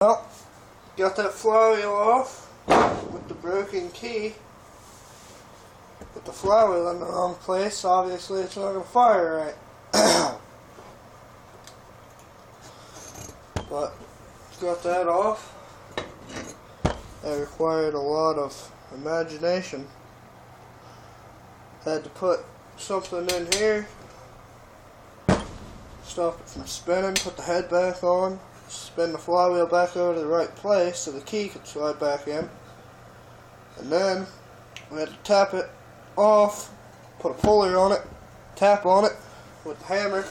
Well, got that flywheel off with the broken key. Put the flywheel in the wrong place. Obviously, it's not going to fire right. But got that off. That required a lot of imagination. Had to put something in here, stop it from spinning, put the head back on, spin the flywheel back over to the right place so the key could slide back in, and then we had to tap it off, put a pulley on it, tap on it with the hammer,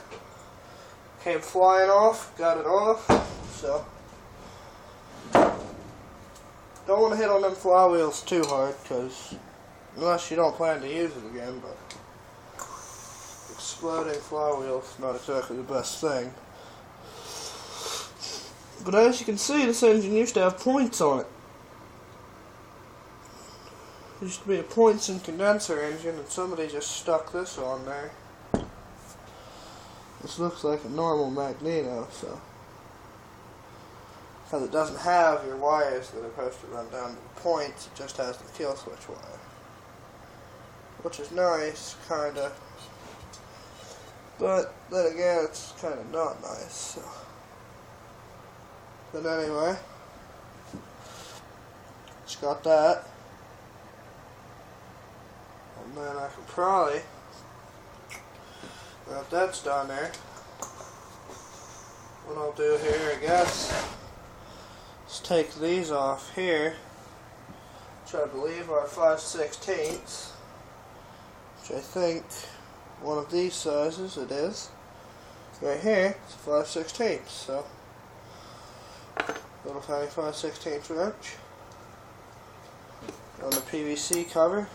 came flying off, got it off. So don't want to hit on them flywheels too hard, because unless you don't plan to use it again, but exploding flywheel's not exactly the best thing. But as you can see, this engine used to have points on it. It used to be a points and condenser engine, and somebody just stuck this on there. This looks like a normal magneto, so. Because it doesn't have your wires that are supposed to run down to the points, it just has the kill switch wire. Which is nice, kinda. But then again, it's kinda not nice, so. But anyway, just got that. And then I can probably, now if that's done there, what I'll do here, I guess, is take these off here, which I believe are 5/16, which I think one of these sizes it is. Right here, it's a 5/16, so little tiny 5/16 wrench on the PVC cover.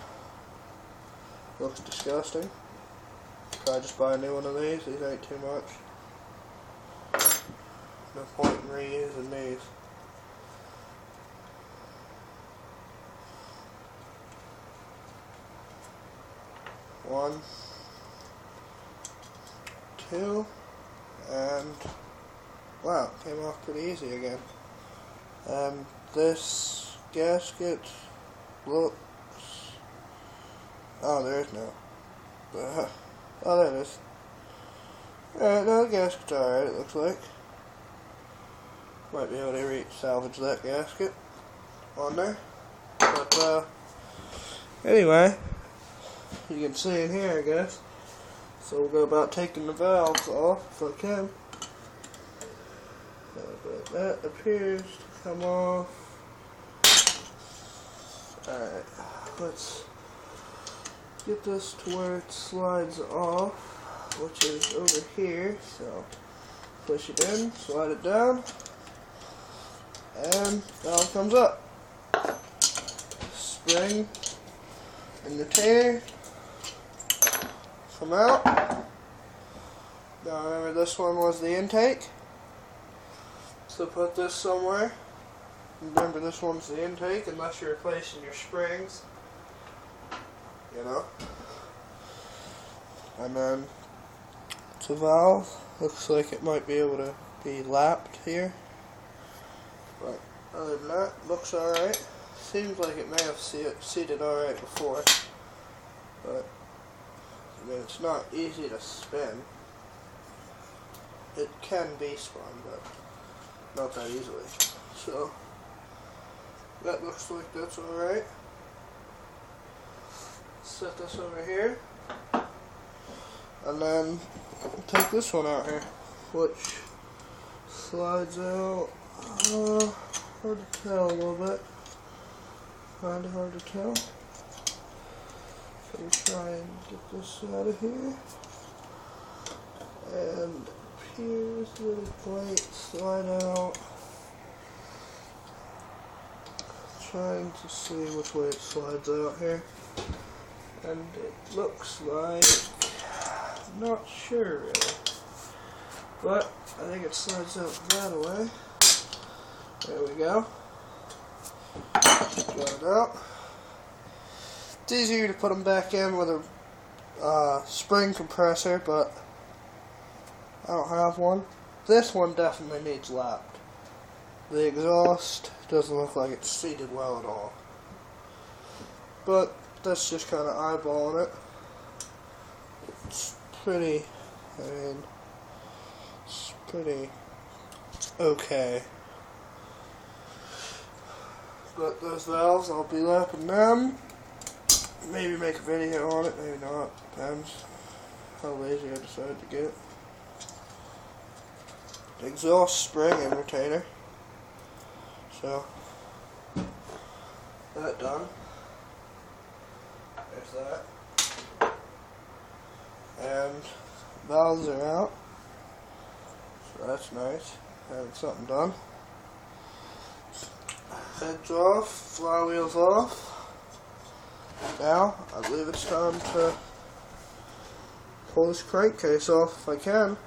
Looks disgusting. Probably just buy a new one of these. These ain't too much. No point in reusing these. One, two, and wow, it came off pretty easy again. And this gasket looks, oh, there is no, oh, there it is. Alright, now the gasket's alright, it looks like. Might be able to salvage that gasket on there. But, anyway, you can see in here, I guess. So we'll go about taking the valves off if I can. But that appears to come off. Alright, let's get this to where it slides off, which is over here. So push it in, slide it down, and valve comes up. Spring and retainer come out. Now remember, this one was the intake, so put this somewhere. Remember, this one's the intake unless you're replacing your springs, you know. And then it's a valve. Looks like it might be able to be lapped here, but other than that, looks alright. Seems like it may have seated alright before, but I mean, it's not easy to spin. It can be spun, but not that easily. So that looks like that's alright. Set this over here, and then take this one out here, which slides out. Hard to tell a little bit. Kinda hard to tell. So we try and get this out of here. And here's the little plate, slide out. Trying to see which way it slides out here. And it looks like, I'm not sure really, but I think it slides out that way. There we go. Draw it out. It's easier to put them back in with a spring compressor, but I don't have one. This one definitely needs lapped. The exhaust doesn't look like it's seated well at all. But that's just kind of eyeballing it. It's pretty, it's pretty okay. But those valves, I'll be lapping them. Maybe make a video on it, maybe not. Depends how lazy I decide to get. The exhaust spring and retainer. So, that done. There's that. And valves are out. So that's nice. Having something done. Heads off, flywheels off. Now, I believe it's time to pull this crankcase off if I can.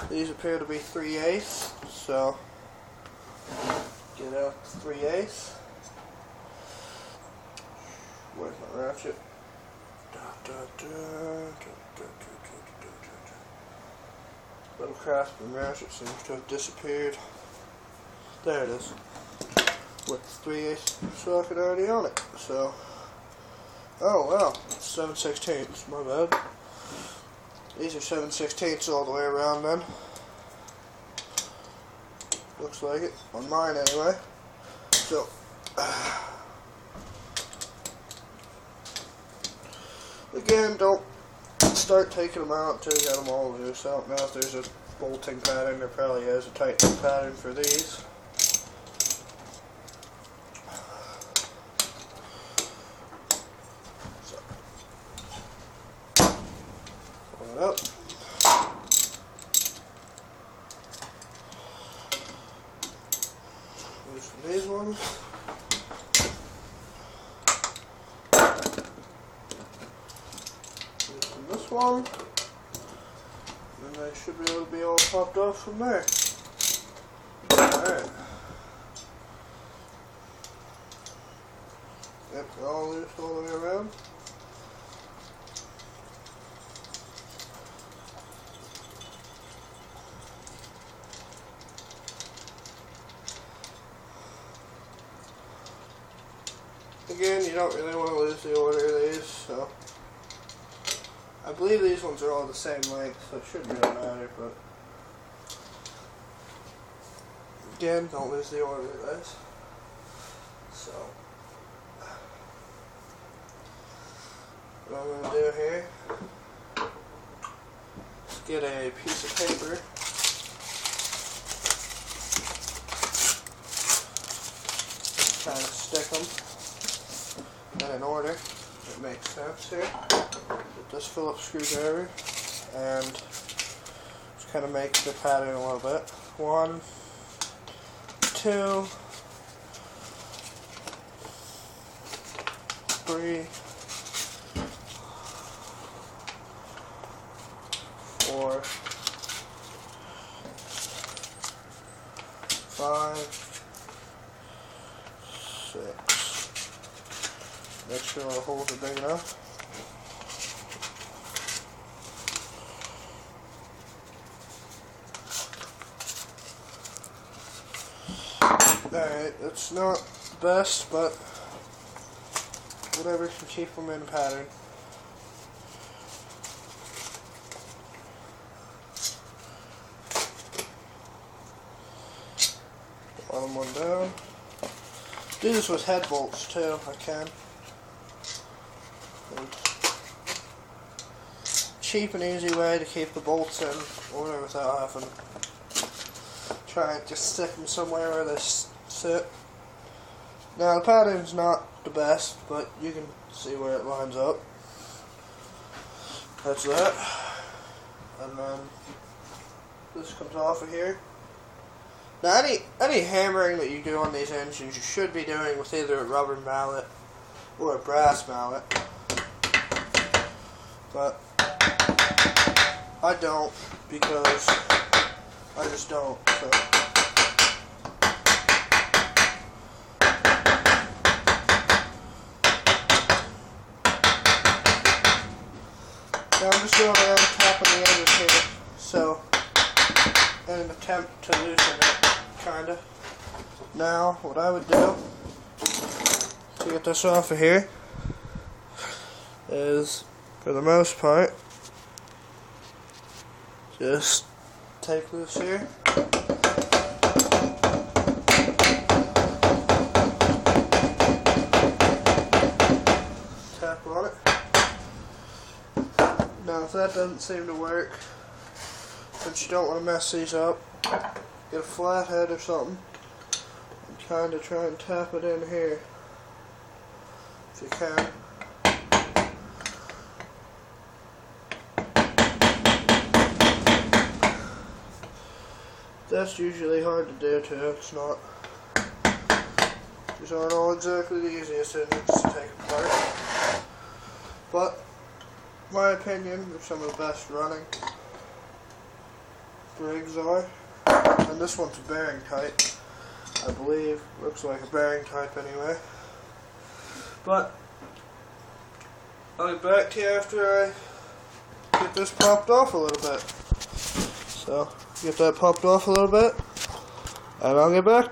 These appear to be 3/8, so get out the 3/8. Where's my ratchet? Little craftsman ratchet seems to have disappeared. There it is. With the 3/8 socket already on it. So, oh wow, 7/16, my bad. These are 7/16 all the way around then. Looks like it, on mine anyway. So, again, don't start taking them out until you got them all loose. I don't know if there's a bolting pattern. There probably is a tightening pattern for these. Up. Loosen these ones. Loosen this one. And they should be able to be all popped off from there. Alright. Yep, they're all loose all the way around. Again, you don't really want to lose the order of these, so I believe these ones are all the same length, so it shouldn't really matter, but again, don't lose the order of this. So, what I'm going to do here is get a piece of paper. Kind of stick them in order. It makes sense here. Get this Phillips screwdriver and just kind of make the pattern a little bit. 1, 2, 3, 4, 5, 6. Make sure all the holes are big enough. Alright, it's not the best, but whatever can keep them in pattern. Bottom one down. Do this with head bolts too, if I can. Cheap and easy way to keep the bolts in order without having to try and just stick them somewhere where they sit. Now the pattern's not the best, but you can see where it lines up. That's that. And then this comes off of here. Now any hammering that you do on these engines you should be doing with either a rubber mallet or a brass mallet. But I don't, because I just don't, so. Now I'm just going around tapping the edges here, so, in an attempt to loosen it. kinda. Now, what I would do to get this off of here is, for the most part, just take this here, tap on it. Now if that doesn't seem to work, since you don't want to mess these up, get a flathead or something and kind of try and tap it in here if you can. That's usually hard to do too. It's not. These aren't all exactly the easiest things to take apart. But, in my opinion, they're some of the best running briggs are. And this one's a bearing type, I believe. Looks like a bearing type anyway. But, I'll get back to you after I get this popped off a little bit. So, get that popped off a little bit, and I'll get back to you.